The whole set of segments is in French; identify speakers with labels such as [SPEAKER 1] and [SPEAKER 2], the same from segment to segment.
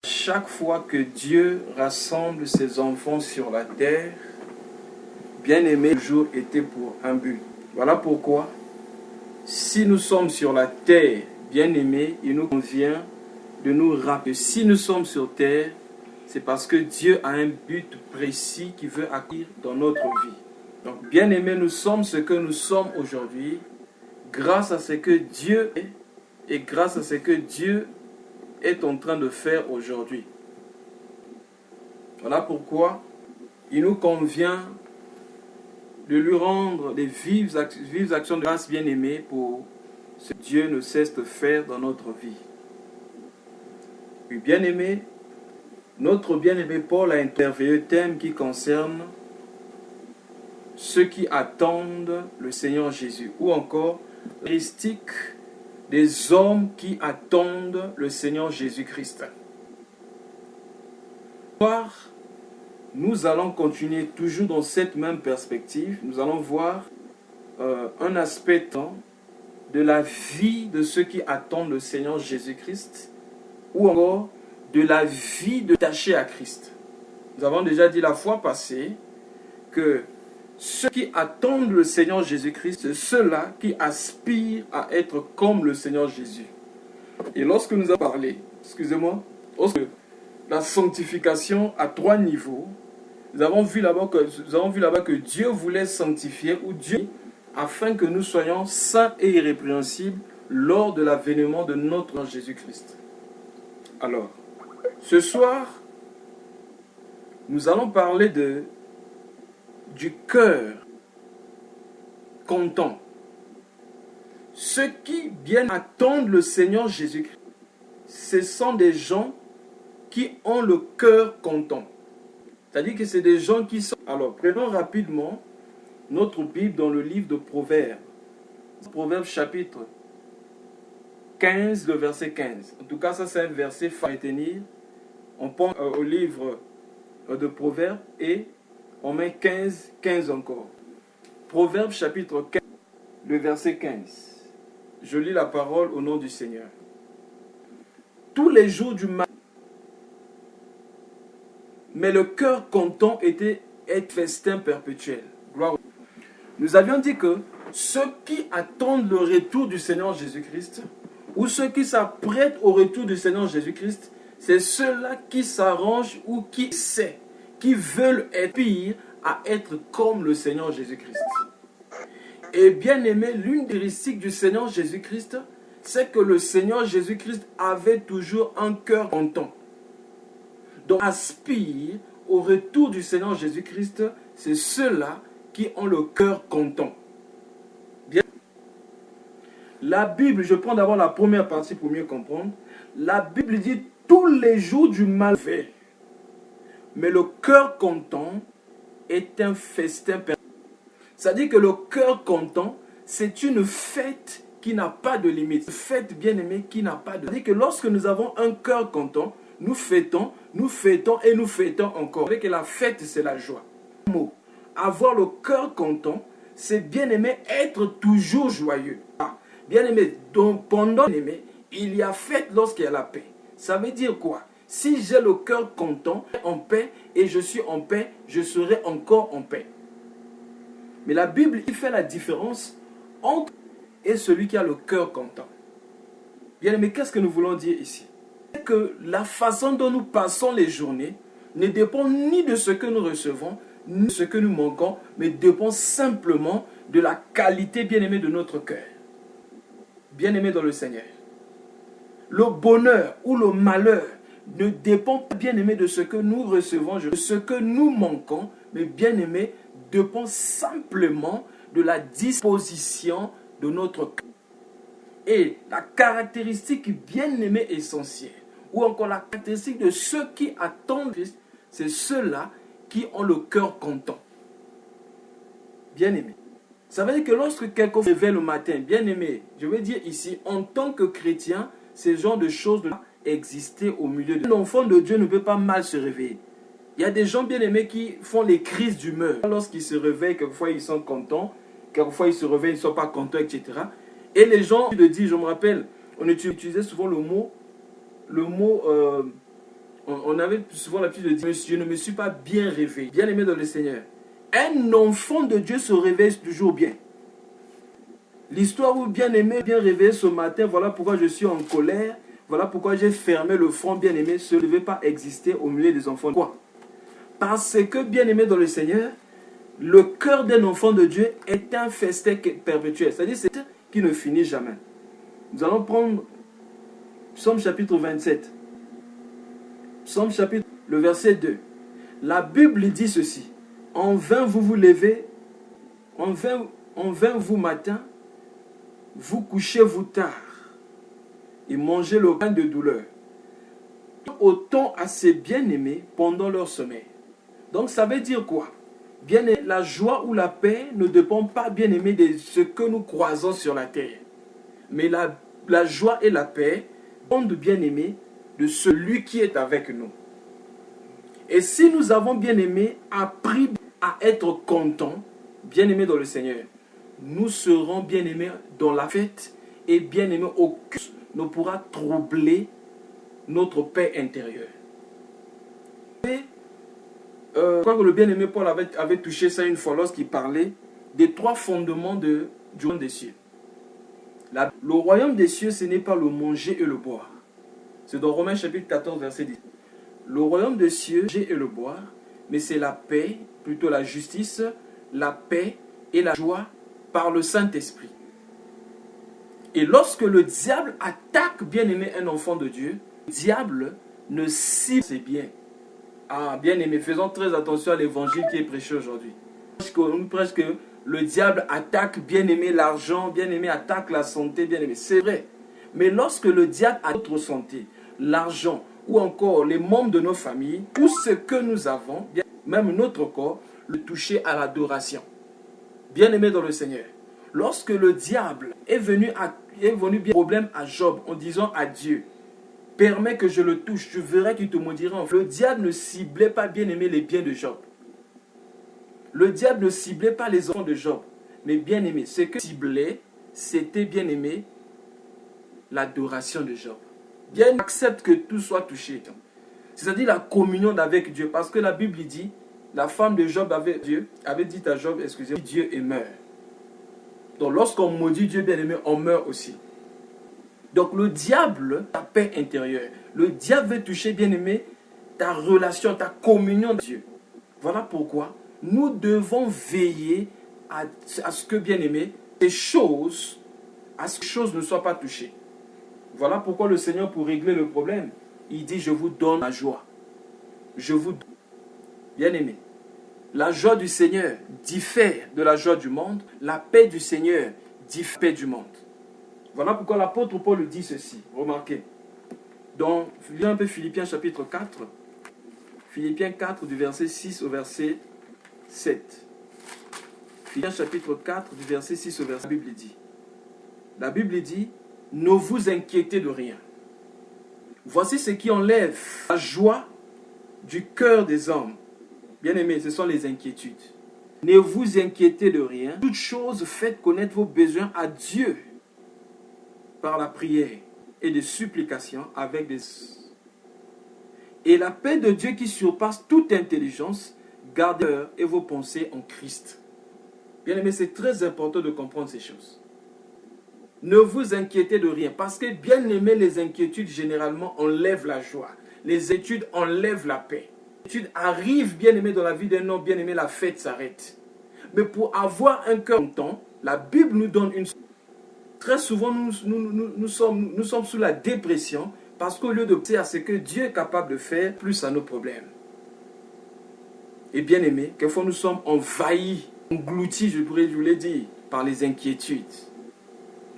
[SPEAKER 1] Chaque fois que Dieu rassemble ses enfants sur la terre, bien-aimé, le jour était pour un but. Voilà pourquoi, si nous sommes sur la terre, bien-aimé, il nous convient de nous rappeler que si nous sommes sur terre, c'est parce que Dieu a un but précis qu'il veut acquérir dans notre vie. Donc, bien-aimé, nous sommes ce que nous sommes aujourd'hui grâce à ce que Dieu est et grâce à ce que Dieu est en train de faire aujourd'hui. Voilà pourquoi il nous convient de lui rendre des vives actions de grâce bien-aimées pour ce que Dieu ne cesse de faire dans notre vie. Puis bien-aimé, notre bien-aimé Paul a un merveilleux thème qui concerne ceux qui attendent le Seigneur Jésus, ou encore les caractéristiques des hommes qui attendent le Seigneur Jésus-Christ. Nous allons continuer toujours dans cette même perspective. Nous allons voir un aspect de la vie de ceux qui attendent le Seigneur Jésus-Christ, ou encore de la vie attachée à Christ. Nous avons déjà dit la fois passée que ceux qui attendent le Seigneur Jésus-Christ, c'est ceux-là qui aspirent à être comme le Seigneur Jésus. Et lorsque nous avons parlé, la sanctification à 3 niveaux, nous avons vu là-bas que Dieu voulait sanctifier, ou Dieu, afin que nous soyons saints et irrépréhensibles lors de l'avènement de notre Jésus-Christ. Alors, ce soir, nous allons parler du cœur content. Ceux qui bien attendent le Seigneur Jésus-Christ, ce sont des gens qui ont le cœur content. C'est-à-dire que c'est des gens qui sont... Alors, prenons rapidement notre Bible dans le livre de Proverbes. Proverbes chapitre 15, le verset 15. En tout cas, ça c'est un verset à retenir. On pense au livre de Proverbes et on met 15 encore. Proverbes chapitre 15, le verset 15. Je lis la parole au nom du Seigneur. Tous les jours du matin, mais le cœur content est festin perpétuel. Gloire. Nous avions dit que ceux qui attendent le retour du Seigneur Jésus-Christ, ou ceux qui s'apprêtent au retour du Seigneur Jésus-Christ, c'est ceux-là qui s'arrangent ou qui essaient, qui veulent être à être comme le Seigneur Jésus-Christ. Et bien aimé, l'une des caractéristiques du Seigneur Jésus-Christ, c'est que le Seigneur Jésus-Christ avait toujours un cœur content. Donc, aspire au retour du Seigneur Jésus-Christ, c'est ceux-là qui ont le cœur content. Bien. La Bible, je prends d'abord la première partie pour mieux comprendre. La Bible dit tous les jours du malfait. Mais le cœur content est un festin perpétuel. C'est-à-dire que le cœur content, c'est une fête qui n'a pas de limite. Une fête bien-aimée qui n'a pas de limite. C'est-à-dire que lorsque nous avons un cœur content, nous fêtons et nous fêtons encore. Avec la fête, c'est la joie. Avoir le cœur content, c'est bien aimé être toujours joyeux. Bien aimé, donc pendant aimé, il y a fête lorsqu'il y a la paix. Ça veut dire quoi? Si j'ai le cœur content, en paix, et je suis en paix, je serai encore en paix. Mais la Bible, il fait la différence entre et celui qui a le cœur content. Bien aimé, qu'est-ce que nous voulons dire ici? Que la façon dont nous passons les journées ne dépend ni de ce que nous recevons, ni de ce que nous manquons, mais dépend simplement de la qualité bien-aimée de notre cœur. Bien-aimé dans le Seigneur. Le bonheur ou le malheur ne dépend pas, bien-aimé, de ce que nous recevons, de ce que nous manquons, mais bien-aimé, dépend simplement de la disposition de notre cœur. Et la caractéristique bien-aimée essentielle, ou encore la caractéristique de ceux qui attendent Christ, c'est ceux-là qui ont le cœur content. Bien-aimé. Ça veut dire que lorsque quelqu'un se réveille le matin, bien-aimé, je veux dire ici, en tant que chrétien, ce genre de choses doivent exister au milieu de... L'enfant de Dieu ne peut pas mal se réveiller. Il y a des gens bien-aimés qui font les crises d'humeur. Lorsqu'ils se réveillent, quelquefois ils sont contents, quelquefois ils se réveillent, ils ne sont pas contents, etc. Et les gens le disent, je me rappelle, on utilisait souvent le mot on avait souvent l'habitude de dire, je ne me suis pas bien réveillé, bien aimé dans le Seigneur. Un enfant de Dieu se réveille toujours bien. L'histoire où bien aimé, bien réveillé ce matin, voilà pourquoi je suis en colère, voilà pourquoi j'ai fermé le front, bien aimé, ce ne devait pas exister au milieu des enfants. Pourquoi? Parce que bien aimé dans le Seigneur, le cœur d'un enfant de Dieu est un festin perpétuel, c'est-à-dire c'est qui ne finit jamais. Nous allons prendre Psaume chapitre 27. Psaume chapitre, le verset 2. La Bible dit ceci. En vain vous vous levez, en vain vous matin, vous couchez-vous tard et mangez le pain de douleur. Autant à ses bien-aimés pendant leur sommeil. Donc ça veut dire quoi? Bien-aimé, la joie ou la paix ne dépend pas, bien-aimé, de ce que nous croisons sur la terre. Mais la joie et la paix dépendent, bien-aimé, de celui qui est avec nous. Et si nous avons, bien-aimé, appris à être contents, bien-aimés dans le Seigneur, nous serons, bien-aimés, dans la fête et, bien-aimés, aucun ne pourra troubler notre paix intérieure. Et, je crois que le bien-aimé Paul avait touché ça une fois lorsqu'il parlait des 3 fondements du royaume des cieux. Le royaume des cieux, ce n'est pas le manger et le boire. C'est dans Romains chapitre 14, verset 10. Le royaume des cieux, manger et le boire, mais c'est la paix, plutôt la justice, la paix et la joie par le Saint-Esprit. Et lorsque le diable attaque, bien-aimé, un enfant de Dieu, le diable ne cible ses biens. Ah, bien-aimé, faisons très attention à l'évangile qui est prêché aujourd'hui. On prêche que le diable attaque, bien-aimé, l'argent, bien-aimé, attaque la santé, bien-aimé. C'est vrai. Mais lorsque le diable attaque notre santé, l'argent, ou encore les membres de nos familles, tout ce que nous avons, même notre corps, le toucher à l'adoration. Bien-aimé dans le Seigneur, lorsque le diable est venu bien problème à Job en disant à Dieu, permets que je le touche, je verrai qu'il te maudira. Le diable ne ciblait pas, bien-aimé, les biens de Job. Le diable ne ciblait pas les enfants de Job. Mais bien-aimé, ce que ciblait, c'était, bien-aimé, l'adoration de Job. Bien, accepte que tout soit touché. C'est-à-dire la communion avec Dieu. Parce que la Bible dit, la femme de Job avait dit à Job, excusez-moi, Dieu est meurt. Donc lorsqu'on maudit Dieu, bien-aimé, on meurt aussi. Donc le diable, ta paix intérieure, le diable veut toucher, bien-aimé, ta relation, ta communion avec Dieu. Voilà pourquoi nous devons veiller à ce que, bien-aimé, ces choses, à ce que ces choses ne soient pas touchées. Voilà pourquoi le Seigneur, pour régler le problème, il dit, je vous donne la joie. Je vous donne. Bien-aimé, la joie du Seigneur diffère de la joie du monde. La paix du Seigneur diffère de la paix du monde. Voilà pourquoi l'apôtre Paul dit ceci. Remarquez. Dans un peu Philippiens chapitre 4. Philippiens 4 du verset 6 au verset 7. Philippiens chapitre 4 du verset 6 au verset 7. La Bible dit, ne vous inquiétez de rien. Voici ce qui enlève la joie du cœur des hommes. Bien-aimés, ce sont les inquiétudes. Ne vous inquiétez de rien. Toutes choses, faites connaître vos besoins à Dieu par la prière et des supplications avec des... Et la paix de Dieu qui surpasse toute intelligence, gardez vos cœurs et vos pensées en Christ. Bien-aimés, c'est très important de comprendre ces choses. Ne vous inquiétez de rien, parce que, bien-aimés, les inquiétudes généralement enlèvent la joie. Les études enlèvent la paix. Les études arrivent, bien-aimés, dans la vie d'un homme, bien-aimé, la fête s'arrête. Mais pour avoir un cœur content, la Bible nous donne une... Très souvent, nous sommes sous la dépression, parce qu'au lieu de penser à ce que Dieu est capable de faire, plus à nos problèmes. Et bien-aimés, quelquefois nous sommes envahis, engloutis, je pourrais vous le dire, par les inquiétudes.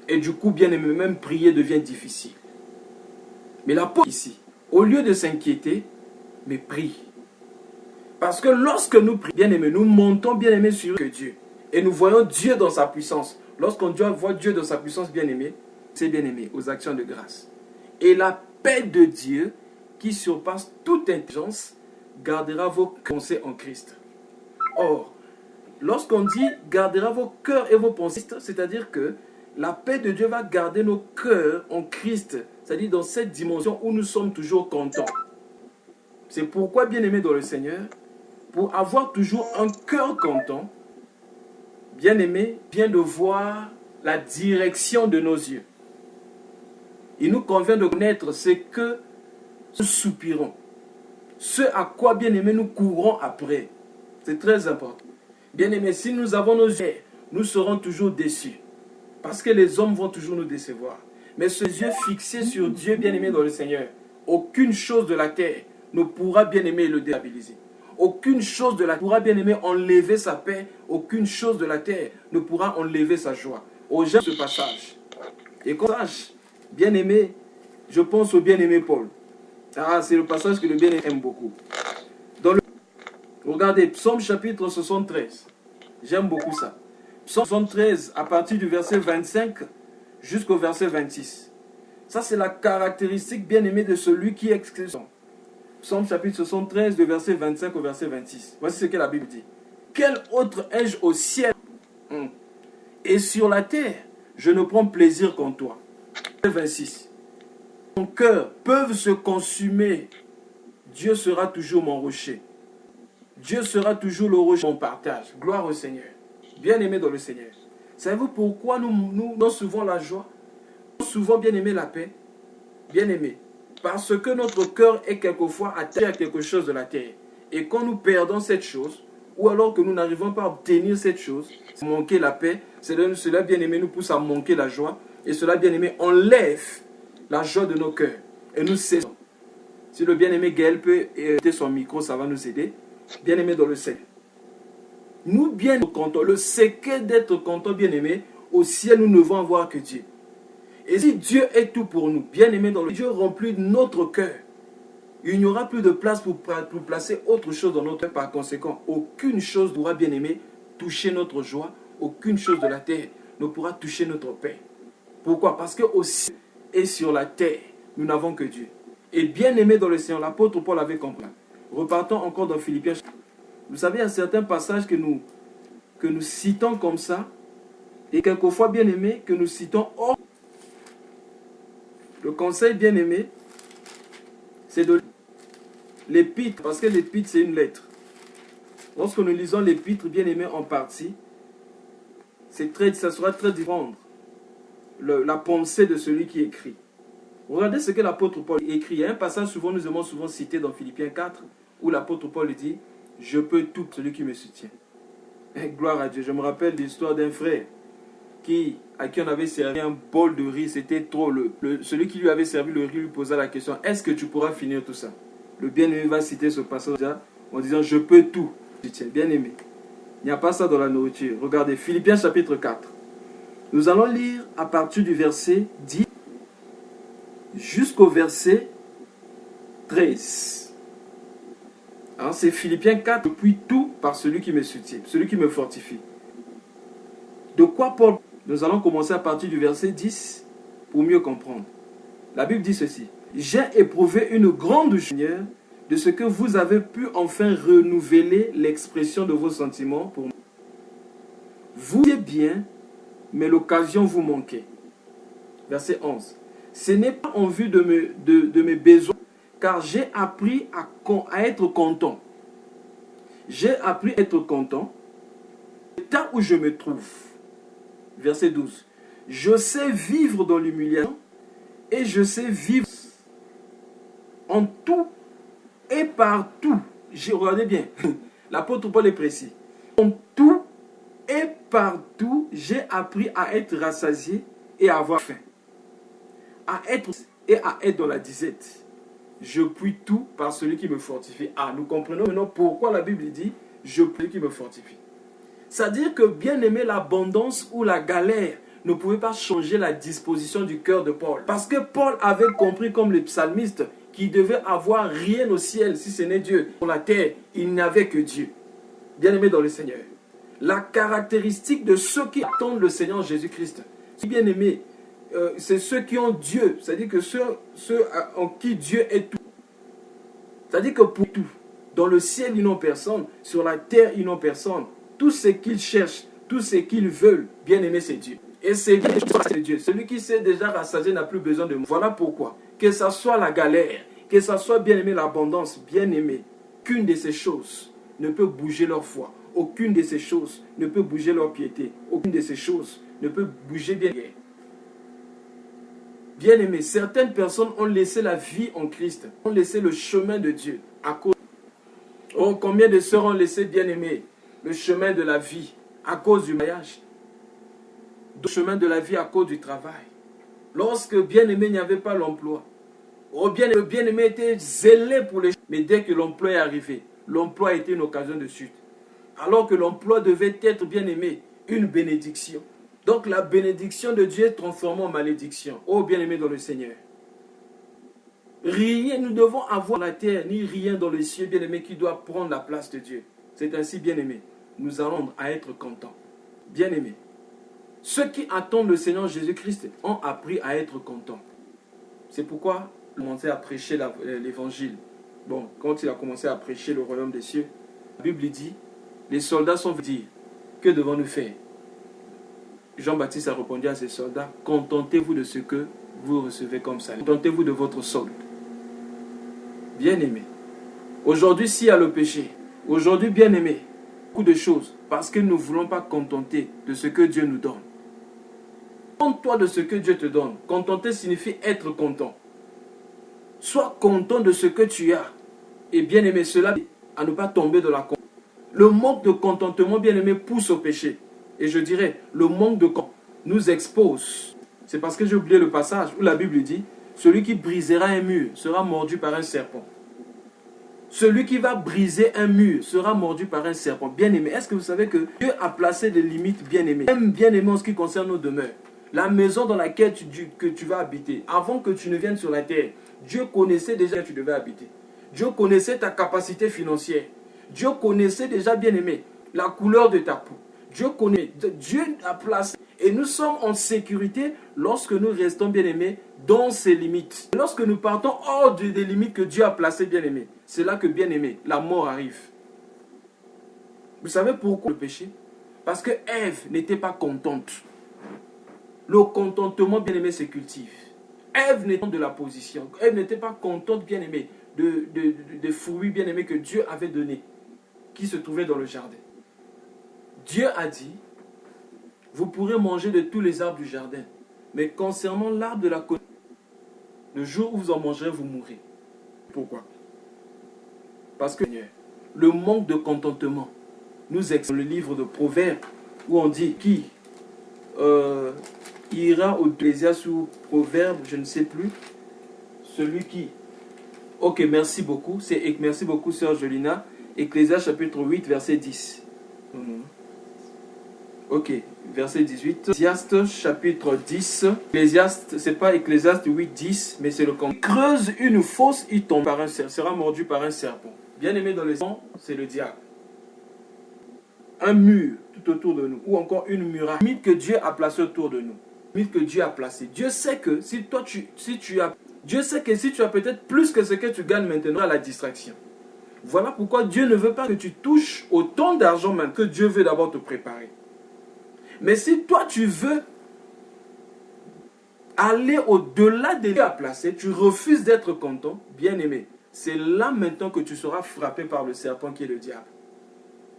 [SPEAKER 1] Et du coup, bien aimé, même prier devient difficile. Mais l'apôtre ici, au lieu de s'inquiéter, mais prie. Parce que lorsque nous prions, bien aimé, nous montons, bien aimé, sur que Dieu. Et nous voyons Dieu dans sa puissance. Lorsqu'on voit Dieu dans sa puissance, bien aimé, c'est bien aimé, aux actions de grâce. Et la paix de Dieu, qui surpasse toute intelligence, gardera vos pensées en Christ. Or, lorsqu'on dit gardera vos cœurs et vos pensées, c'est-à-dire que la paix de Dieu va garder nos cœurs en Christ, c'est-à-dire dans cette dimension où nous sommes toujours contents. C'est pourquoi, bien-aimé dans le Seigneur, pour avoir toujours un cœur content, bien-aimé, bien de voir la direction de nos yeux. Il nous convient de connaître ce que nous soupirons, ce à quoi, bien-aimé, nous courons après. C'est très important. Bien-aimé, si nous avons nos yeux, nous serons toujours déçus. Parce que les hommes vont toujours nous décevoir. Mais ce yeux fixés sur Dieu, bien-aimé dans le Seigneur, aucune chose de la terre ne pourra, bien-aimé, le déstabiliser. Aucune chose de la terre pourra, bien-aimé, enlever sa paix. Aucune chose de la terre ne pourra enlever sa joie. Au j'aime ce passage. Et comme passage, bien-aimé, je pense au bien-aimé Paul. Ah, c'est le passage que le bien-aimé aime beaucoup. Regardez, Psaume chapitre 73. J'aime beaucoup ça. Psaume 73, à partir du verset 25 jusqu'au verset 26. Ça, c'est la caractéristique bien-aimée de celui qui exclut. Psaume chapitre 73, de verset 25 au verset 26. Voici ce que la Bible dit. Quel autre ai-je au ciel et sur la terre, je ne prends plaisir qu'en toi. Verset 26. Mon cœur peuvent se consumer. Dieu sera toujours mon rocher. Dieu sera toujours le rocher de mon partage. Gloire au Seigneur. Bien-aimé dans le Seigneur. Savez-vous pourquoi nous donnons souvent la joie? Souvent, bien-aimé, la paix. Bien-aimé. Parce que notre cœur est quelquefois attaché à quelque chose de la terre. Et quand nous perdons cette chose, ou alors que nous n'arrivons pas à obtenir cette chose, manquer la paix, cela, bien-aimé, nous pousse à manquer la joie. Et cela, bien-aimé, enlève la joie de nos cœurs. Et nous cessons. Si le bien-aimé Gaël peut éteindre son micro, ça va nous aider. Bien-aimé dans le Seigneur. Nous bien contents. Le secret d'être content, bien-aimé, au ciel, nous ne devons avoir que Dieu. Et si Dieu est tout pour nous, bien-aimé dans le Dieu remplit notre cœur, il n'y aura plus de place pour placer autre chose dans notre cœur. Par conséquent, aucune chose ne pourra, bien-aimé, toucher notre joie. Aucune chose de la terre ne pourra toucher notre paix. Pourquoi? Parce qu'au ciel et sur la terre, nous n'avons que Dieu. Et bien-aimé dans le Seigneur, l'apôtre Paul avait compris. Repartons encore dans Philippiens. Vous savez, il y a certains passages que nous citons comme ça, et quelquefois, bien-aimés, que nous citons hors. Le conseil, bien-aimé, c'est de l'épître, parce que l'épître, c'est une lettre. Lorsque nous lisons l'épître, bien-aimé, en partie, ça sera très différent, la pensée de celui qui écrit. Regardez ce que l'apôtre Paul écrit. Il y a un passage souvent, nous aimons souvent cité dans Philippiens 4, où l'apôtre Paul dit « Je peux tout celui qui me soutient ». Gloire à Dieu. Je me rappelle l'histoire d'un frère à qui on avait servi un bol de riz. C'était trop. Celui qui lui avait servi le riz lui posa la question « Est-ce que tu pourras finir tout ça ?» Le bien-aimé va citer ce passage en disant « Je peux tout ». Bien-aimé. Il n'y a pas ça dans la nourriture. Regardez, Philippiens chapitre 4. Nous allons lire à partir du verset 10 jusqu'au verset 13. C'est Philippiens 4. Je puis tout par celui qui me soutient, celui qui me fortifie. De quoi Paul? Nous allons commencer à partir du verset 10 pour mieux comprendre. La Bible dit ceci. J'ai éprouvé une grande joie de ce que vous avez pu enfin renouveler l'expression de vos sentiments pour moi. Vous êtes bien, mais l'occasion vous manquait. Verset 11. Ce n'est pas en vue de mes besoins, car j'ai appris à être content. J'ai appris à être content l'état où je me trouve. Verset 12. Je sais vivre dans l'humiliation et je sais vivre en tout et partout. Regardez bien, l'apôtre Paul est précis. En tout et partout, j'ai appris à être rassasié et à avoir faim. À être dans la disette. Je puis tout par celui qui me fortifie. Nous comprenons maintenant pourquoi la Bible dit je puis celui qui me fortifie. C'est-à-dire que, bien aimé, l'abondance ou la galère ne pouvait pas changer la disposition du cœur de Paul. Parce que Paul avait compris, comme le psalmiste, qu'il devait avoir rien au ciel si ce n'est Dieu. Sur la terre, il n'avait que Dieu. Bien aimé dans le Seigneur. La caractéristique de ceux qui attendent le Seigneur Jésus-Christ, bien aimé, c'est ceux qui ont Dieu. C'est-à-dire que ceux en qui Dieu est tout. C'est-à-dire que pour tout, dans le ciel, ils n'ont personne. Sur la terre, ils n'ont personne. Tout ce qu'ils cherchent, tout ce qu'ils veulent, bien aimé, c'est Dieu. Et c'est Dieu. Celui qui s'est déjà rassasié n'a plus besoin de moi. Voilà pourquoi. Que ça soit la galère, que ça soit bien-aimé l'abondance, bien-aimé, qu'une de ces choses ne peut bouger leur foi. Aucune de ces choses ne peut bouger leur piété. Aucune de ces choses ne peut bouger bien-aimé. Bien-aimé, certaines personnes ont laissé la vie en Christ, ont laissé le chemin de Dieu à cause. Oh, combien de sœurs ont laissé, bien-aimé, le chemin de la vie à cause du mariage, le chemin de la vie à cause du travail. Lorsque bien-aimé n'y avait pas l'emploi, oh, bien-aimé était zélé pour les choses. Mais dès que l'emploi est arrivé, l'emploi était une occasion de chute. Alors que l'emploi devait être, bien-aimé, une bénédiction. Donc la bénédiction de Dieu est transformée en malédiction. Oh, bien-aimé dans le Seigneur. Rien, nous devons avoir la terre, ni rien dans les cieux, bien-aimé, qui doit prendre la place de Dieu. C'est ainsi, bien-aimé, nous allons à être contents. Bien-aimé, ceux qui attendent le Seigneur Jésus-Christ ont appris à être contents. C'est pourquoi il a commencé à prêcher l'évangile. Bon, quand il a commencé à prêcher le royaume des cieux, la Bible dit, les soldats sont venus dire, que devons-nous faire? Jean-Baptiste a répondu à ses soldats, contentez-vous de ce que vous recevez comme salut. Contentez-vous de votre solde. Bien-aimé, aujourd'hui s'il y a le péché, aujourd'hui bien-aimé, beaucoup de choses, parce que nous ne voulons pas contenter de ce que Dieu nous donne. Contente-toi de ce que Dieu te donne. Contenter signifie être content. Sois content de ce que tu as. Et bien-aimé, cela à ne pas tomber dans la contentement. Le manque de contentement, bien-aimé, pousse au péché. Et je dirais, le manque de contentement nous expose. C'est parce que j'ai oublié le passage où la Bible dit, celui qui brisera un mur sera mordu par un serpent. Celui qui va briser un mur sera mordu par un serpent. Bien-aimé, est-ce que vous savez que Dieu a placé des limites, bien-aimé, même bien-aimé en ce qui concerne nos demeures? La maison dans laquelle tu vas habiter, avant que tu ne viennes sur la terre, Dieu connaissait déjà que tu devais habiter. Dieu connaissait ta capacité financière. Dieu connaissait déjà, bien-aimé, la couleur de ta peau. Dieu a placé. Et nous sommes en sécurité lorsque nous restons, bien-aimés, dans ses limites. Lorsque nous partons hors des limites que Dieu a placées, bien-aimés, c'est là que, bien-aimé, la mort arrive. Vous savez pourquoi le péché? Parce que Ève n'était pas contente. Le contentement, bien-aimé, se cultive. Ève n'était pas de la position. Ève n'était pas contente, bien-aimé, des fruits, bien-aimés, que Dieu avait donnés, qui se trouvaient dans le jardin. Dieu a dit, vous pourrez manger de tous les arbres du jardin, mais concernant l'arbre de la connaissance, le jour où vous en mangerez, vous mourrez. Pourquoi? Parce que le manque de contentement nous explique le livre de Proverbes, où on dit qui ira au Ecclésiaste ou Proverbe, je ne sais plus, celui qui... Ok, merci beaucoup, merci beaucoup sœur Jolina, Ecclésiaste chapitre 8, verset 10. Ok, verset 18. Ecclésiaste chapitre 10. Ecclésiaste, c'est pas Ecclésiaste 8, 10, mais c'est le camp. Creuse une fosse, il tombe par un serpent, sera mordu par un serpent. Bien aimé dans le sang, c'est le diable. Un mur tout autour de nous, ou encore une muraille. Limite que Dieu a placé autour de nous. Limite que Dieu a placé. Dieu sait que si tu as peut-être plus que ce que tu gagnes maintenant à la distraction. Voilà pourquoi Dieu ne veut pas que tu touches autant d'argent maintenant que Dieu veut d'abord te préparer. Mais si toi tu veux aller au-delà de Dieu à placer, tu refuses d'être content, bien aimé, c'est là maintenant que tu seras frappé par le serpent qui est le diable.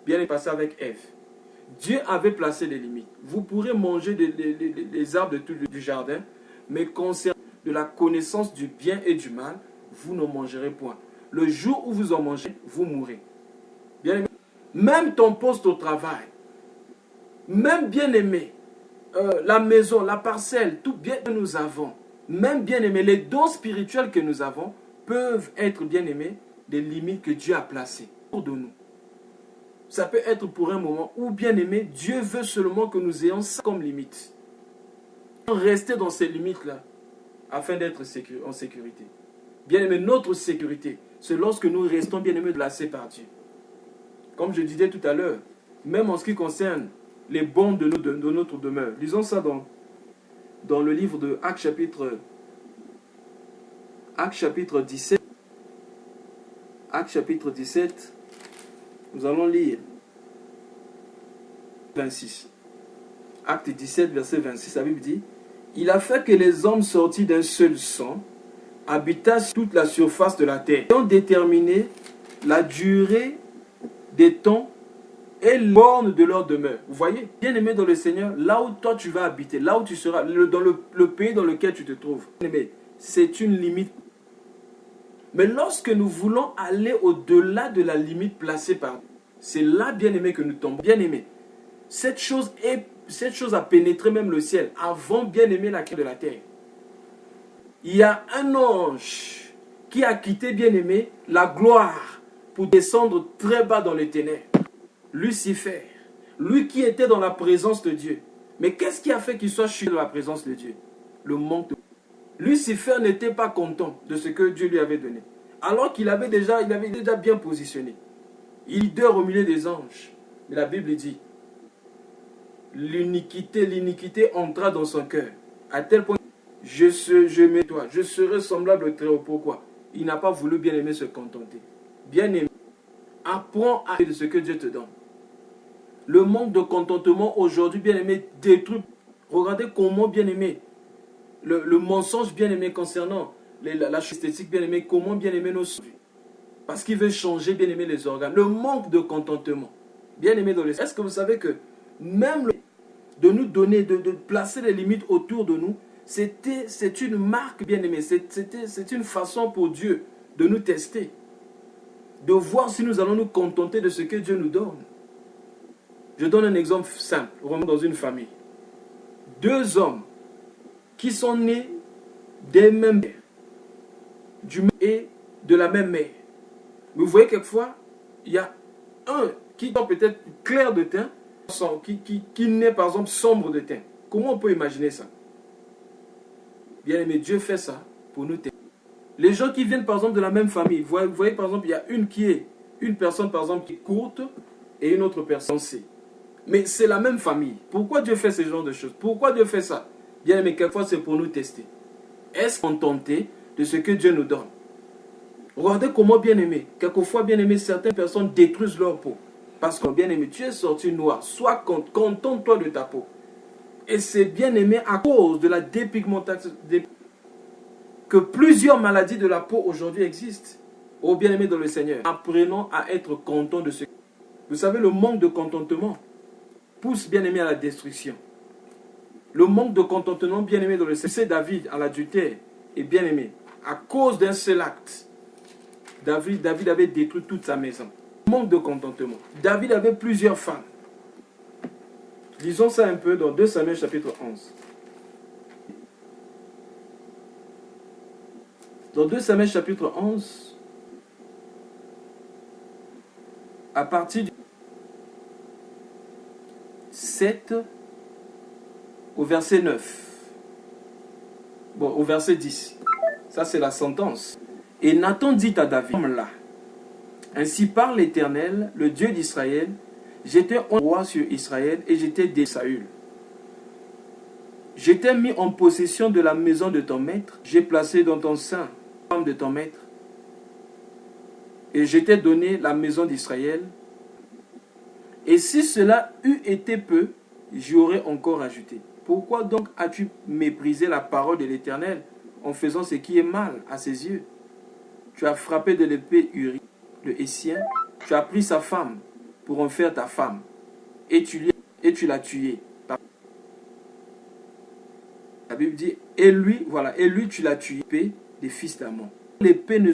[SPEAKER 1] Bien passé avec Ève. Dieu avait placé des limites. Vous pourrez manger des arbres du jardin, mais concernant de la connaissance du bien et du mal, vous n'en mangerez point. Le jour où vous en mangez, vous mourrez. Bien aimé, même ton poste au travail, même bien aimé, la maison, la parcelle, tout bien que nous avons, même bien aimé, les dons spirituels que nous avons peuvent être bien aimés des limites que Dieu a placées autour de nous. Ça peut être pour un moment ou bien aimé, Dieu veut seulement que nous ayons ça comme limite. Rester dans ces limites-là afin d'être en sécurité. Bien aimé, notre sécurité, c'est lorsque nous restons bien aimés placés par Dieu. Comme je disais tout à l'heure, même en ce qui concerne les bons de notre demeure. Lisons ça dans le livre de Actes chapitre 17. Actes chapitre 17, nous allons lire 26. Acte 17, verset 26, la Bible dit, « Il a fait que les hommes sortis d'un seul sang habita sur toute la surface de la terre. Ils ont déterminé la durée des temps et les bornes de leur demeure. Vous voyez, bien-aimé dans le Seigneur, là où toi tu vas habiter, là où tu seras, dans le pays dans lequel tu te trouves, bien-aimé, c'est une limite. Mais lorsque nous voulons aller au-delà de la limite placée par Dieu, c'est là, bien-aimé, que nous tombons. Bien-aimé, cette chose a pénétré même le ciel avant, bien-aimé, la création de la terre. Il y a un ange qui a quitté, bien-aimé, la gloire pour descendre très bas dans les ténèbres. Lucifer, lui qui était dans la présence de Dieu. Mais qu'est-ce qui a fait qu'il soit chuté dans la présence de Dieu? Le manque de... Lucifer n'était pas content de ce que Dieu lui avait donné. Alors qu'il avait déjà bien positionné. Il dort au milieu des anges. Mais la Bible dit, l'iniquité entra dans son cœur. À tel point, je serai semblable au Très-Haut. Pourquoi? Il n'a pas voulu, bien aimer, se contenter. Bien aimé, apprends à de ce que Dieu te donne. Le manque de contentement aujourd'hui, bien aimé, détruit. Regardez comment, bien aimé, le mensonge, bien aimé, concernant la esthétique, bien aimé, comment, bien aimé, nos soucis. Parce qu'il veut changer, bien aimé, les organes. Le manque de contentement. Bien aimé, est-ce que vous savez que même de nous donner, de placer les limites autour de nous, c'est une marque, bien aimé, c'est une façon pour Dieu de nous tester. De voir si nous allons nous contenter de ce que Dieu nous donne. Je donne un exemple simple, vraiment dans une famille. Deux hommes qui sont nés des mêmes mères, et de la même mère. Vous voyez quelquefois, il y a un qui est peut-être clair de teint, qui naît par exemple sombre de teint. Comment on peut imaginer ça? Bien aimé, Dieu fait ça pour nous tester. Les gens qui viennent par exemple de la même famille, vous voyez par exemple, il y a une personne par exemple qui est courte et une autre personne c'est. Mais c'est la même famille. Pourquoi Dieu fait ce genre de choses? Pourquoi Dieu fait ça? Bien aimé, quelquefois c'est pour nous tester. Est-ce qu'on tenté de ce que Dieu nous donne? Regardez comment, bien aimé, quelquefois, bien aimé, certaines personnes détruisent leur peau. Parce que, bien aimé, tu es sorti noir. Sois contente-toi de ta peau. Et c'est, bien aimé, à cause de la dépigmentation que plusieurs maladies de la peau aujourd'hui existent. Oh, bien aimé dans le Seigneur, apprenons à être contents de ce. Vous savez, le manque de contentement pousse, bien aimé, à la destruction. Le manque de contentement, bien aimé dans le Seigneur, c'est David à l'adultère. Et bien aimé, à cause d'un seul acte, David avait détruit toute sa maison. Manque de contentement. David avait plusieurs femmes. Lisons ça un peu dans 2 Samuel chapitre 11. Dans 2 Samuel chapitre 11, à partir du 7 au verset 9. Bon, au verset 10. Ça, c'est la sentence. Et Nathan dit à David, là, ainsi parle l'Éternel, le Dieu d'Israël, j'étais roi sur Israël et j'étais de Saül. J'étais mis en possession de la maison de ton maître, j'ai placé dans ton sein la femme de ton maître, et je t'ai donné la maison d'Israël. Et si cela eût été peu, j'y aurais encore ajouté. Pourquoi donc as-tu méprisé la parole de l'Éternel en faisant ce qui est mal à ses yeux? Tu as frappé de l'épée Uri, le Hétien, tu as pris sa femme pour en faire ta femme, et tu l'as tué. La Bible dit, et lui tu l'as tué, des fils d'Amon. L'épée ne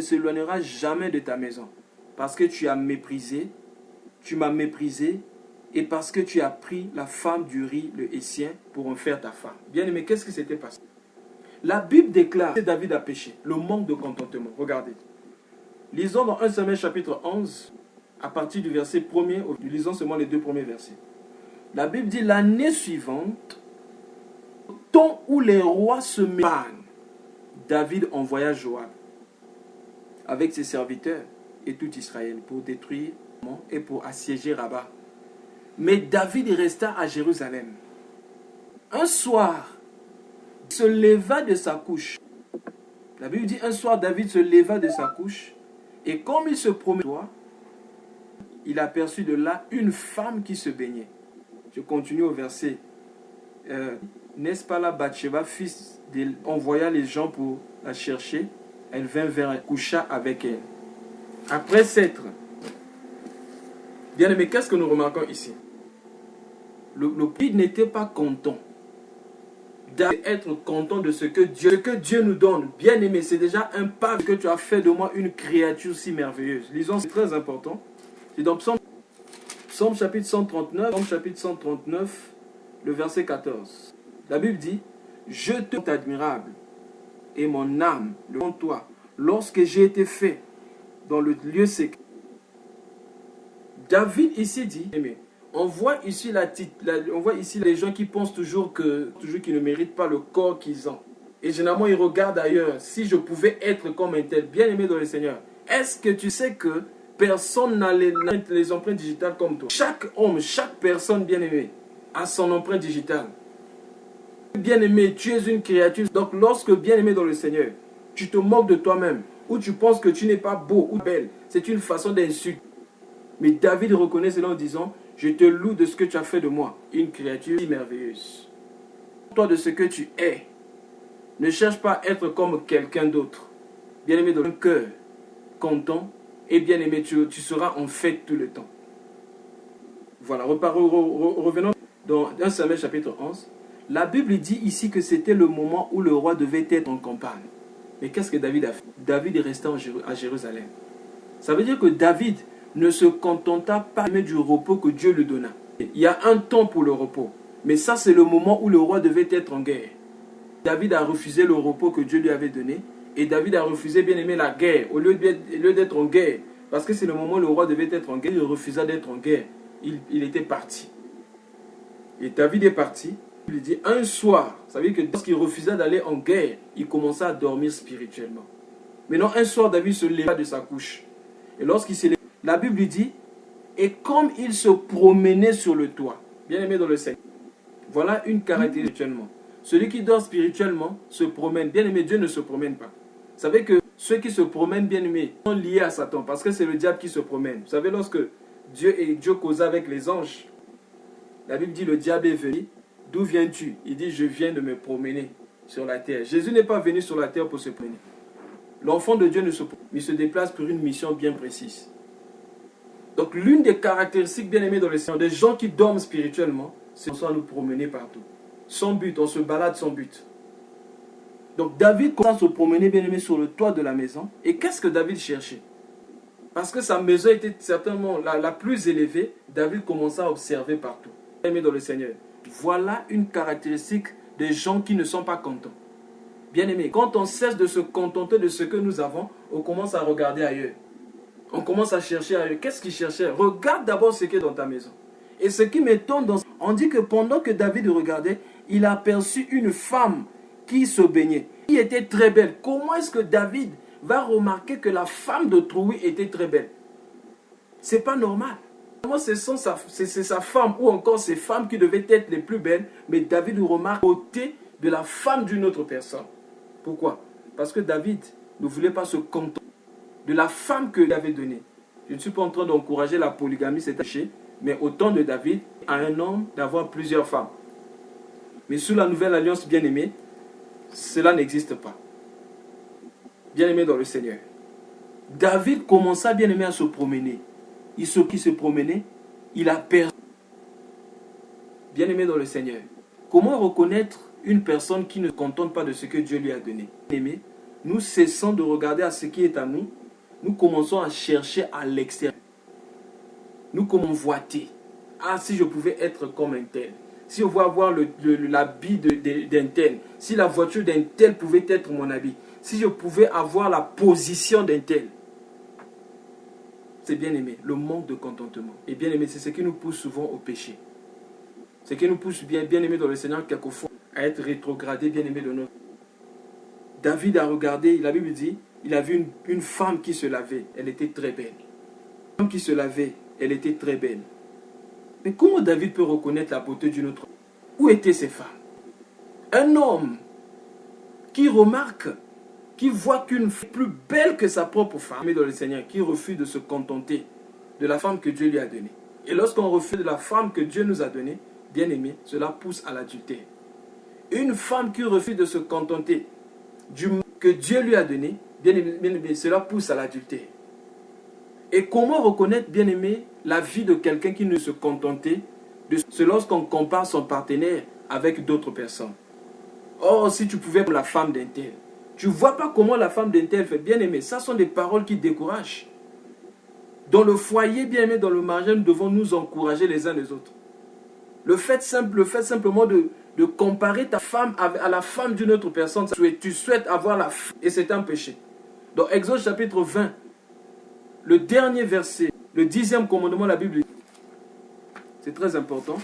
[SPEAKER 1] s'éloignera jamais de ta maison, parce que tu m'as méprisé, et parce que tu as pris la femme d'Uri, le Hétien, pour en faire ta femme. Bien aimé, qu'est-ce qui s'était passé? La Bible déclare que David a péché, le manque de contentement. Regardez. Lisons dans 1 Samuel chapitre 11, à partir du verset 1er, lisons seulement les 2 premiers versets. La Bible dit, l'année suivante, au temps où les rois se méprennent, David envoya Joab avec ses serviteurs et tout Israël pour détruire et pour assiéger Rabat. Mais David resta à Jérusalem. Un soir, il se leva de sa couche. La Bible dit, un soir, David se leva de sa couche et comme il se promenait, il aperçut de là une femme qui se baignait. Je continue au verset n'est-ce pas là Bathsheba, envoya les gens pour la chercher. Elle vint vers elle, coucha avec elle. Après s'être... Bien aimé, qu'est-ce que nous remarquons ici? Le pays n'était pas content d'être content de ce que Dieu nous donne. Bien aimé, c'est déjà un pas que tu as fait de moi une créature si merveilleuse. Lisons, c'est très important. C'est dans Psaume chapitre 139, le verset 14. La Bible dit, je te trouve admirable et mon âme devant toi, lorsque j'ai été fait dans le lieu secret. David ici dit, aimé, on voit ici les gens qui pensent toujours qu'ils ne méritent pas le corps qu'ils ont. Et généralement, ils regardent ailleurs. Si je pouvais être comme un tel, bien aimé dans le Seigneur, est-ce que tu sais que personne n'a les empreintes digitales comme toi? Chaque homme, chaque personne bien aimée a son empreinte digitale. Bien aimé, tu es une créature. Donc lorsque bien aimé dans le Seigneur, tu te moques de toi-même, ou tu penses que tu n'es pas beau ou belle, c'est une façon d'insulter. Mais David reconnaît cela en disant, je te loue de ce que tu as fait de moi, une créature si merveilleuse. Toi de ce que tu es, ne cherche pas à être comme quelqu'un d'autre. Bien aimé dans le cœur, content, et bien aimé, tu seras en fête tout le temps. Voilà, revenons dans 1 Samuel chapitre 11. La Bible dit ici que c'était le moment où le roi devait être en campagne. Mais qu'est-ce que David a fait? David est resté à Jérusalem. Ça veut dire que David ne se contenta pas du repos que Dieu lui donna. Il y a un temps pour le repos. Mais ça, c'est le moment où le roi devait être en guerre. David a refusé le repos que Dieu lui avait donné. Et David a refusé, bien aimé, la guerre. Au lieu d'être en guerre. Parce que c'est le moment où le roi devait être en guerre. Il refusa d'être en guerre. Il était parti. Et David est parti. Il dit, un soir, ça veut dire que lorsqu'il refusa d'aller en guerre, il commença à dormir spirituellement. Maintenant, un soir, David se leva de sa couche. Et lorsqu'il s'est levé, la Bible dit, et comme il se promenait sur le toit, bien aimé dans le Seigneur, voilà une caractéristique spirituellement. Celui qui dort spirituellement se promène. Bien aimé, Dieu ne se promène pas. Vous savez que ceux qui se promènent, bien aimé, sont liés à Satan, parce que c'est le diable qui se promène. Vous savez, lorsque Dieu causa avec les anges, la Bible dit, le diable est venu. D'où viens-tu? Il dit, je viens de me promener sur la terre. Jésus n'est pas venu sur la terre pour se promener. L'enfant de Dieu ne se promène, il se déplace pour une mission bien précise. Donc l'une des caractéristiques bien aimées dans le Seigneur, des gens qui dorment spirituellement, c'est qu'on soit nous promener partout. Sans but, on se balade sans but. Donc David commence à se promener bien aimé sur le toit de la maison. Et qu'est-ce que David cherchait? Parce que sa maison était certainement la plus élevée, David commença à observer partout. Bien aimé dans le Seigneur. Voilà une caractéristique des gens qui ne sont pas contents. Bien aimé, quand on cesse de se contenter de ce que nous avons, on commence à regarder ailleurs. On commence à chercher ailleurs. Qu'est-ce qu'il cherchait? Regarde d'abord ce qui est dans ta maison. Et ce qui m'étonne, on dit que pendant que David regardait, il a aperçu une femme qui se baignait, qui était très belle. Comment est-ce que David va remarquer que la femme d'autrui était très belle? C'est pas normal. C'est sa femme ou encore ses femmes qui devaient être les plus belles, mais David remarque côté de la femme d'une autre personne. Pourquoi? Parce que David ne voulait pas se contenter de la femme que lui avait donnée. Je ne suis pas en train d'encourager la polygamie, c'est péché, mais au temps de David, à un homme d'avoir plusieurs femmes. Mais sous la nouvelle alliance bien-aimée, cela n'existe pas. Bien-aimé dans le Seigneur. David commença bien-aimé à se promener. Il se promenait, il a perdu. Bien-aimé dans le Seigneur. Comment reconnaître une personne qui ne se contente pas de ce que Dieu lui a donné? Bien-aimé, nous cessons de regarder à ce qui est à nous. Nous commençons à chercher à l'extérieur. Nous convoiter. Ah, si je pouvais être comme un tel. Si je pouvais avoir l'habit d'un tel. Si la voiture d'un tel pouvait être mon habit. Si je pouvais avoir la position d'un tel. C'est bien aimé, le manque de contentement. Et bien aimé, c'est ce qui nous pousse souvent au péché. Ce qui nous pousse bien aimé dans le Seigneur, quelquefois, à être rétrogradé, bien aimé de notre. David a regardé, la Bible dit, il a vu une femme qui se lavait, elle était très belle. Une femme qui se lavait, elle était très belle. Mais comment David peut reconnaître la beauté d'une autre? Où étaient ces femmes? Un homme qui remarque, qui voit qu'une femme plus belle que sa propre femme, mais dans le Seigneur, qui refuse de se contenter de la femme que Dieu lui a donnée. Et lorsqu'on refuse de la femme que Dieu nous a donnée, bien aimé, cela pousse à l'adultère. Une femme qui refuse de se contenter du que Dieu lui a donné, bien aimé, cela pousse à l'adultère. Et comment reconnaître, bien aimé, la vie de quelqu'un qui ne se contentait de ce lorsqu'on compare son partenaire avec d'autres personnes? Oh, si tu pouvais être la femme d'un tel. Tu ne vois pas comment la femme d'un tel fait, bien aimé. Ça sont des paroles qui découragent. Dans le foyer, bien aimé, dans le mariage, nous devons nous encourager les uns les autres. Le fait simplement de comparer ta femme à la femme d'une autre personne, tu souhaites avoir la femme et c'est un péché. Dans Exode chapitre 20, le dernier verset, le 10e commandement de la Bible, c'est très important.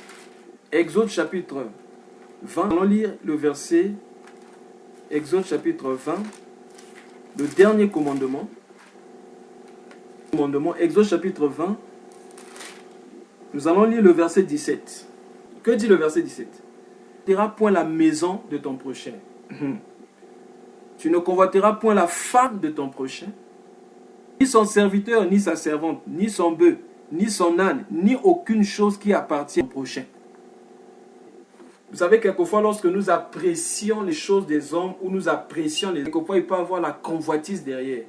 [SPEAKER 1] Exode chapitre 20, allons lire le verset, Exode chapitre 20, le dernier commandement. Exode chapitre 20, nous allons lire le verset 17. Que dit le verset 17? Tu ne convoiteras point la maison de ton prochain. Tu ne convoiteras point la femme de ton prochain, ni son serviteur, ni sa servante, ni son bœuf, ni son âne, ni aucune chose qui appartient au prochain. Vous savez, quelquefois, lorsque nous apprécions les choses des hommes, ou nous apprécions les... Quelquefois, il peut y avoir la convoitise derrière.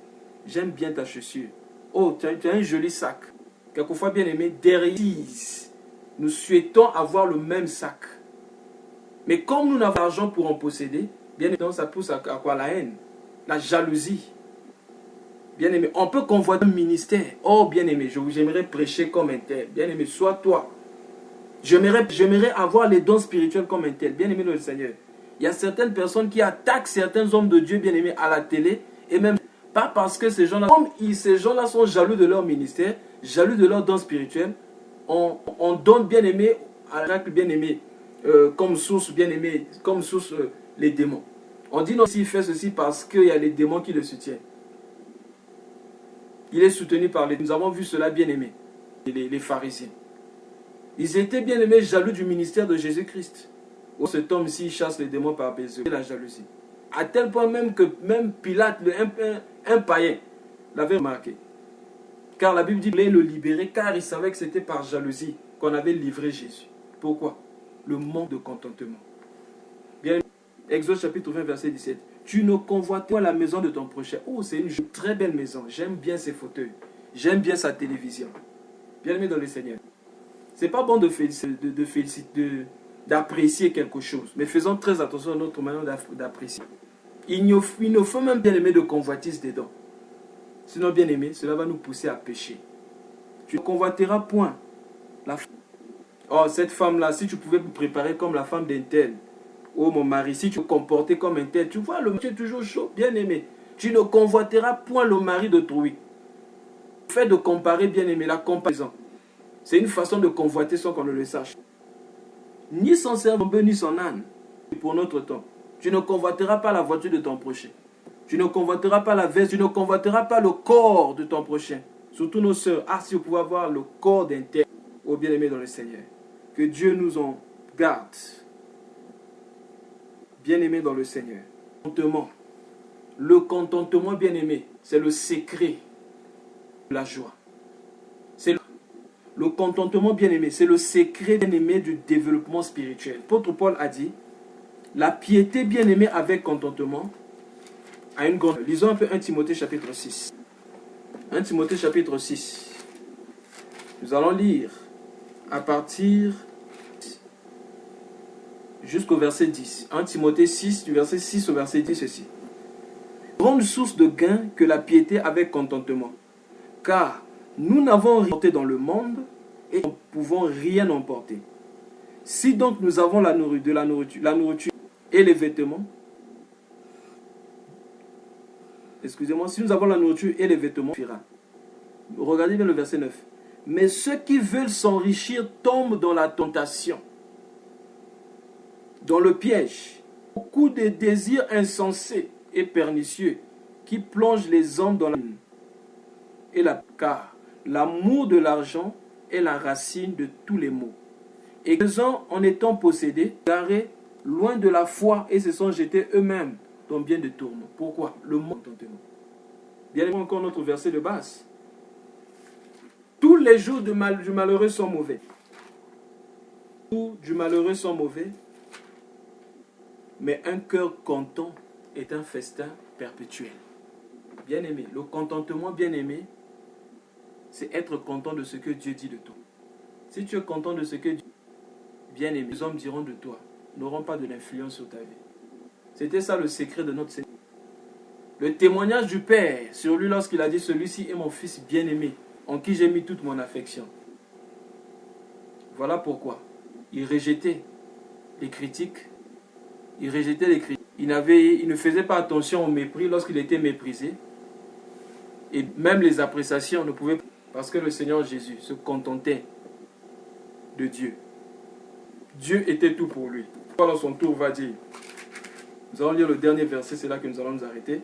[SPEAKER 1] J'aime bien ta chaussure. Oh, tu as un joli sac. Quelquefois, bien aimé, derrière, nous souhaitons avoir le même sac. Mais comme nous n'avons pas d'argent pour en posséder, bien évidemment, ça pousse à quoi? La haine, la jalousie. Bien aimé, on peut convoiter un ministère. Oh, bien aimé, j'aimerais prêcher comme un tel. Bien aimé, sois toi. J'aimerais avoir les dons spirituels comme un tel. Bien aimé le Seigneur. Il y a certaines personnes qui attaquent certains hommes de Dieu, bien aimés, à la télé. Et même pas parce que ces gens-là, comme ces gens-là sont jaloux de leur ministère, jaloux de leurs dons spirituels, on donne, bien aimé, à l'oracle, bien aimé, comme source, bien aimé, comme source les démons. On dit non, s'il fait ceci parce qu'il y a les démons qui le soutiennent. Il est soutenu par les... Nous avons vu cela, bien aimé, les pharisiens. Ils étaient bien aimés, jaloux du ministère de Jésus-Christ. Oh, cet homme-ci chasse les démons par Bézeu. La jalousie. À tel point même que même Pilate, un païen, l'avait remarqué. Car la Bible dit qu'il voulait le libérer, car il savait que c'était par jalousie qu'on avait livré Jésus. Pourquoi? Le manque de contentement. Bien, Exode chapitre 20, verset 17. Tu ne convoites pas la maison de ton prochain. Oh, c'est une très belle maison. J'aime bien ses fauteuils. J'aime bien sa télévision. Bien aimé dans le Seigneur. C'est pas bon d'apprécier quelque chose. Mais faisons très attention à notre manière d'apprécier. Il ne faut même bien aimer de convoitise dedans. Sinon, bien aimé, cela va nous pousser à pécher. Tu ne convoiteras point la femme. Oh, cette femme-là, si tu pouvais me préparer comme la femme d'un tel. Oh, mon mari, si tu te comportais comme un tel. Tu vois, le mari est toujours chaud, bien aimé. Tu ne convoiteras point le mari d'autrui. Le fait de comparer, bien aimé, la comparaison. C'est une façon de convoiter sans qu'on ne le sache. Ni son cerveau, ni son âne. Pour notre temps. Tu ne convoiteras pas la voiture de ton prochain. Tu ne convoiteras pas la veste. Tu ne convoiteras pas le corps de ton prochain. Surtout nos sœurs. Ah, si vous pouvez avoir le corps d'un tel. Oh, bien-aimé dans le Seigneur. Que Dieu nous en garde. Bien-aimé dans le Seigneur. Le contentement, bien-aimé, c'est le secret de la joie. C'est le contentement, bien-aimé, c'est le secret, bien-aimé, du développement spirituel. L'apôtre Paul a dit, la piété, bien-aimée, avec contentement, a une grande... Lisons un peu 1 Timothée chapitre 6. 1 Timothée chapitre 6. Nous allons lire à partir jusqu'au verset 10. 1 Timothée 6, du verset 6 au verset 10, ceci. Grande source de gain que la piété avec contentement. Car nous n'avons rien emporté dans le monde et nous ne pouvons rien emporter. Si donc nous avons la nourriture et les vêtements, excusez-moi, si nous avons la nourriture et les vêtements, regardez bien le verset 9. Mais ceux qui veulent s'enrichir tombent dans la tentation, dans le piège, beaucoup de désirs insensés et pernicieux qui plongent les hommes dans la car l'amour de l'argent est la racine de tous les maux. Et les gens, en étant possédés, garés loin de la foi et se sont jetés eux-mêmes dans bien de tourments. Pourquoi? Le manque de contentement. Bien encore notre verset de base. Tous les jours du malheureux sont mauvais. Tous du malheureux sont mauvais. Mais un cœur content est un festin perpétuel. Bien-aimé, le contentement, bien-aimé, c'est être content de ce que Dieu dit de toi. Si tu es content de ce que Dieu dit, bien-aimé, les hommes diront de toi, n'auront pas de l'influence sur ta vie. C'était ça le secret de notre Seigneur. Le témoignage du Père sur lui lorsqu'il a dit, celui-ci est mon fils bien-aimé, en qui j'ai mis toute mon affection. Voilà pourquoi il rejetait les critiques. Il rejetait les critiques. Il ne faisait pas attention au mépris lorsqu'il était méprisé. Et même les appréciations ne pouvaient pas, parce que le Seigneur Jésus se contentait de Dieu. Dieu était tout pour lui. Paul à son tour va dire, nous allons lire le dernier verset, c'est là que nous allons nous arrêter.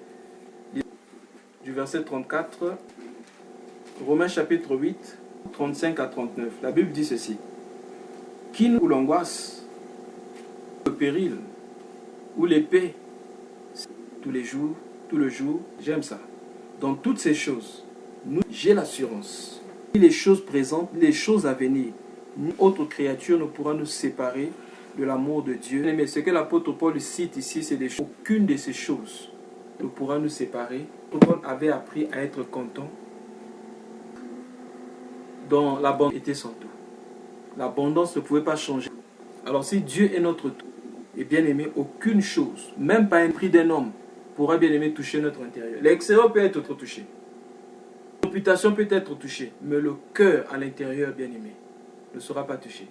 [SPEAKER 1] Du verset 34, Romains chapitre 8, 35 à 39. La Bible dit ceci. Qui nous l'angoisse, le péril ou l'épée, tous les jours, tout le jour, j'aime ça. Dans toutes ces choses, j'ai l'assurance. Ni les choses présentes, ni les choses à venir, ni autre créature ne pourra nous séparer de l'amour de Dieu. Mais ce que l'apôtre Paul cite ici, c'est des choses. Aucune de ces choses ne pourra nous séparer. Paul avait appris à être content dont l'abondance était son tout. L'abondance ne pouvait pas changer. Alors si Dieu est notre tout, et bien aimé, aucune chose, même pas un prix d'un homme, pourra bien aimé toucher notre intérieur. L'extérieur peut être touché. La réputation peut être touchée, mais le cœur à l'intérieur, bien aimé, ne sera pas touché.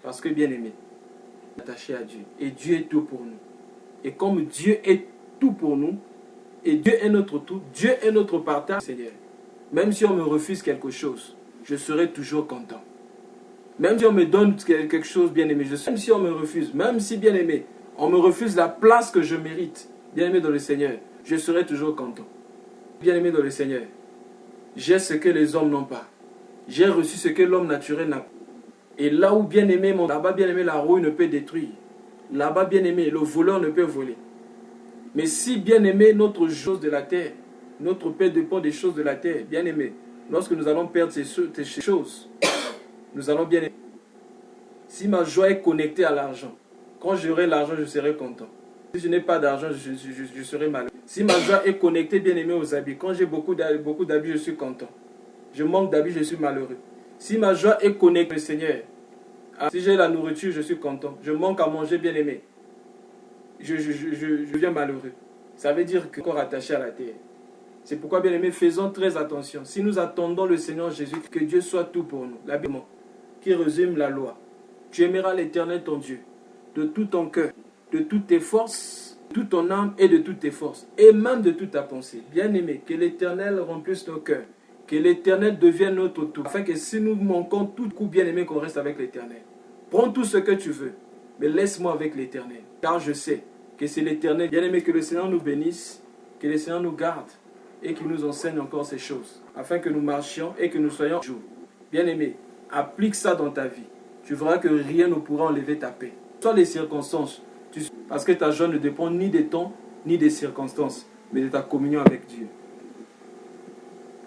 [SPEAKER 1] Parce que bien aimé, attaché à Dieu. Et Dieu est tout pour nous. Et comme Dieu est tout pour nous, et Dieu est notre tout, Dieu est notre partage, Seigneur. Même si on me refuse quelque chose, je serai toujours content. Même si on me donne quelque chose, bien aimé, même si on me refuse, même si, bien aimé, on me refuse la place que je mérite, bien aimé dans le Seigneur, je serai toujours content. Bien aimé dans le Seigneur, j'ai ce que les hommes n'ont pas. J'ai reçu ce que l'homme naturel n'a pas. Et là où, bien aimé, là-bas, bien aimé, la rouille ne peut détruire. Là-bas, bien aimé, le voleur ne peut voler. Mais si, bien aimé, notre chose de la terre, notre paix dépend des choses de la terre, bien aimé, lorsque nous allons perdre ces choses, nous allons bien aimer. Si ma joie est connectée à l'argent, quand j'aurai l'argent, je serai content. Si je n'ai pas d'argent, je serai malheureux. Si ma joie est connectée, bien aimé, aux habits, quand j'ai beaucoup d'habits, je suis content. Je manque d'habits, je suis malheureux. Si ma joie est connectée au Seigneur, si j'ai la nourriture, je suis content. Je manque à manger, bien aimé. Je deviens malheureux. Ça veut dire que corps attaché à la terre. C'est pourquoi, bien aimé, faisons très attention. Si nous attendons le Seigneur Jésus, que Dieu soit tout pour nous. La Bible qui résume la loi. Tu aimeras l'Éternel ton Dieu de tout ton cœur, de toutes tes forces, de toute ton âme et de toutes tes forces, et même de toute ta pensée. Bien aimé, que l'Éternel remplisse nos cœurs, que l'Éternel devienne notre tout, afin que si nous manquons tout coup, bien aimé, qu'on reste avec l'Éternel. Prends tout ce que tu veux, mais laisse-moi avec l'Éternel, car je sais que c'est l'Éternel. Bien aimé, que le Seigneur nous bénisse, que le Seigneur nous garde et qu'il nous enseigne encore ces choses, afin que nous marchions et que nous soyons jours. Bien aimé, applique ça dans ta vie. Tu verras que rien ne pourra enlever ta paix. Soit les circonstances, parce que ta joie ne dépend ni des temps, ni des circonstances, mais de ta communion avec Dieu.